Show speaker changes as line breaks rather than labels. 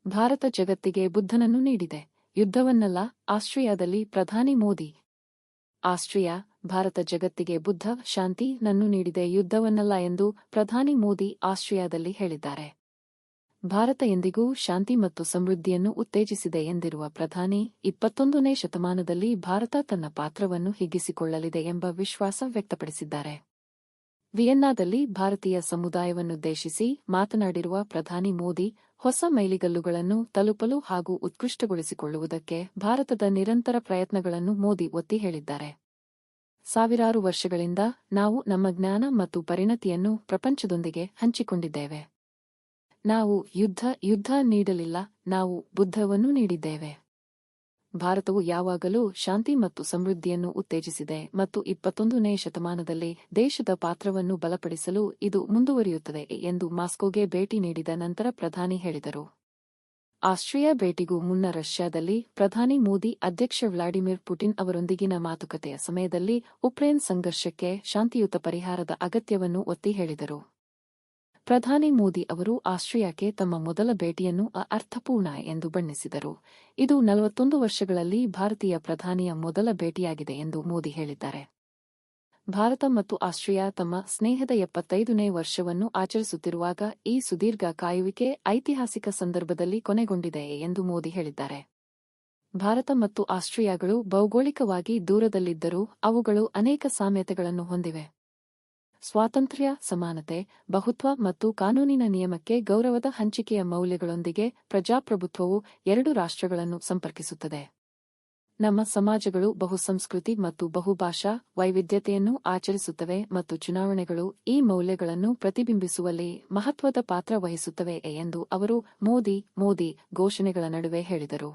ಭಾರತ ಜಗತ್ತಿಗೆ ಬುದ್ಧನನ್ನು ನೀಡಿದೆ, ಯುದ್ಧವನ್ನಲ್ಲ. ಆಸ್ಟ್ರಿಯಾದಲ್ಲಿ ಪ್ರಧಾನಿ ಮೋದಿ. ಆಸ್ಟ್ರಿಯಾ, ಭಾರತ ಜಗತ್ತಿಗೆ ಬುದ್ಧ, ಶಾಂತಿ ನನ್ನು ನೀಡಿದೆ, ಯುದ್ಧವನ್ನಲ್ಲ ಎಂದು ಪ್ರಧಾನಿ ಮೋದಿ ಆಸ್ಟ್ರಿಯಾದಲ್ಲಿ ಹೇಳಿದ್ದಾರೆ. ಭಾರತ ಎಂದಿಗೂ ಶಾಂತಿ ಮತ್ತು ಸಮೃದ್ಧಿಯನ್ನು ಉತ್ತೇಜಿಸಿದೆ ಎಂದಿರುವ ಪ್ರಧಾನಿ, 21ನೇ ಶತಮಾನದಲ್ಲಿ ಭಾರತ ತನ್ನ ಪಾತ್ರವನ್ನು ಹಿಗ್ಗಿಸಿಕೊಳ್ಳಲಿದೆ ಎಂಬ ವಿಶ್ವಾಸ ವ್ಯಕ್ತಪಡಿಸಿದ್ದಾರೆ. ವಿಯೆನ್ನಾದಲ್ಲಿ ಭಾರತೀಯ ಸಮುದಾಯವನ್ನುದ್ದೇಶಿಸಿ ಮಾತನಾಡಿರುವ ಪ್ರಧಾನಿ ಮೋದಿ, ಹೊಸ ಮೈಲಿಗಲ್ಲುಗಳನ್ನು ತಲುಪಲು ಹಾಗೂ ಉತ್ಕೃಷ್ಟಗೊಳಿಸಿಕೊಳ್ಳುವುದಕ್ಕೆ ಭಾರತದ ನಿರಂತರ ಪ್ರಯತ್ನಗಳನ್ನು ಮೋದಿ ಒತ್ತಿ ಹೇಳಿದ್ದಾರೆ. ಸಾವಿರಾರು ವರ್ಷಗಳಿಂದ ನಾವು ನಮ್ಮ ಜ್ಞಾನ ಮತ್ತು ಪರಿಣತಿಯನ್ನು ಪ್ರಪಂಚದೊಂದಿಗೆ ಹಂಚಿಕೊಂಡಿದ್ದೇವೆ. ನಾವು ಯುದ್ಧ ನೀಡಲಿಲ್ಲ, ನಾವು ಬುದ್ಧವನ್ನು ನೀಡಿದ್ದೇವೆ. ಭಾರತವು ಯಾವಾಗಲೂ ಶಾಂತಿ ಮತ್ತು ಸಮೃದ್ಧಿಯನ್ನು ಉತ್ತೇಜಿಸಿದೆ ಮತ್ತು 21ನೇ ಶತಮಾನದಲ್ಲಿ ದೇಶದ ಪಾತ್ರವನ್ನು ಬಲಪಡಿಸಲು ಇದು ಮುಂದುವರಿಯುತ್ತದೆ ಎಂದು ಮಾಸ್ಕೋಗೆ ಭೇಟಿ ನೀಡಿದ ನಂತರ ಪ್ರಧಾನಿ ಹೇಳಿದರು. ಆಸ್ಟ್ರಿಯಾ ಭೇಟಿಗೂ ಮುನ್ನ ರಷ್ಯಾದಲ್ಲಿ ಪ್ರಧಾನಿ ಮೋದಿ ಅಧ್ಯಕ್ಷ ವ್ಲಾಡಿಮಿರ್ ಪುಟಿನ್ ಅವರೊಂದಿಗಿನ ಮಾತುಕತೆಯ ಸಮಯದಲ್ಲಿ ಉಕ್ರೇನ್ ಸಂಘರ್ಷಕ್ಕೆ ಶಾಂತಿಯುತ ಪರಿಹಾರದ ಅಗತ್ಯವನ್ನು ಒತ್ತಿ ಹೇಳಿದರು. ಪ್ರಧಾನಿ ಮೋದಿ ಅವರು ಆಸ್ಟ್ರಿಯಾಕ್ಕೆ ತಮ್ಮ ಮೊದಲ ಭೇಟಿಯನ್ನು ಅರ್ಥಪೂರ್ಣ ಎಂದು ಬಣ್ಣಿಸಿದರು. ಇದು 41 ವರ್ಷಗಳಲ್ಲಿ ಭಾರತೀಯ ಪ್ರಧಾನಿಯ ಮೊದಲ ಭೇಟಿಯಾಗಿದೆ ಎಂದು ಮೋದಿ ಹೇಳಿದ್ದಾರೆ. ಭಾರತ ಮತ್ತು ಆಸ್ಟ್ರಿಯಾ ತಮ್ಮ ಸ್ನೇಹದ 75ನೇ ವರ್ಷವನ್ನು ಆಚರಿಸುತ್ತಿರುವಾಗ ಈ ಸುದೀರ್ಘ ಕಾಯುವಿಕೆ ಐತಿಹಾಸಿಕ ಸಂದರ್ಭದಲ್ಲಿ ಕೊನೆಗೊಂಡಿದೆ ಎಂದು ಮೋದಿ ಹೇಳಿದ್ದಾರೆ. ಭಾರತ ಮತ್ತು ಆಸ್ಟ್ರಿಯಾಗಳು ಭೌಗೋಳಿಕವಾಗಿ ದೂರದಲ್ಲಿದ್ದರೂ ಅವುಗಳು ಅನೇಕ ಸಾಮ್ಯತೆಗಳನ್ನು ಹೊಂದಿವೆ. ಸ್ವಾತಂತ್ರ್ಯ, ಸಮಾನತೆ, ಬಹುತ್ವ ಮತ್ತು ಕಾನೂನಿನ ನಿಯಮಕ್ಕೆ ಗೌರವದ ಹಂಚಿಕೆಯ ಮೌಲ್ಯಗಳೊಂದಿಗೆ ಪ್ರಜಾಪ್ರಭುತ್ವವು ಎರಡು ರಾಷ್ಟ್ರಗಳನ್ನು ಸಂಪರ್ಕಿಸುತ್ತದೆ. ನಮ್ಮ ಸಮಾಜಗಳು ಬಹುಸಂಸ್ಕೃತಿ ಮತ್ತು ಬಹುಭಾಷಾ ವೈವಿಧ್ಯತೆಯನ್ನು ಆಚರಿಸುತ್ತವೆ ಮತ್ತು ಚುನಾವಣೆಗಳು ಈ ಮೌಲ್ಯಗಳನ್ನು ಪ್ರತಿಬಿಂಬಿಸುವಲ್ಲಿ ಮಹತ್ವದ ಪಾತ್ರ ವಹಿಸುತ್ತವೆ ಎಂದು ಅವರು ಮೋದಿ ಘೋಷಣೆಗಳ ನಡುವೆ ಹೇಳಿದರು.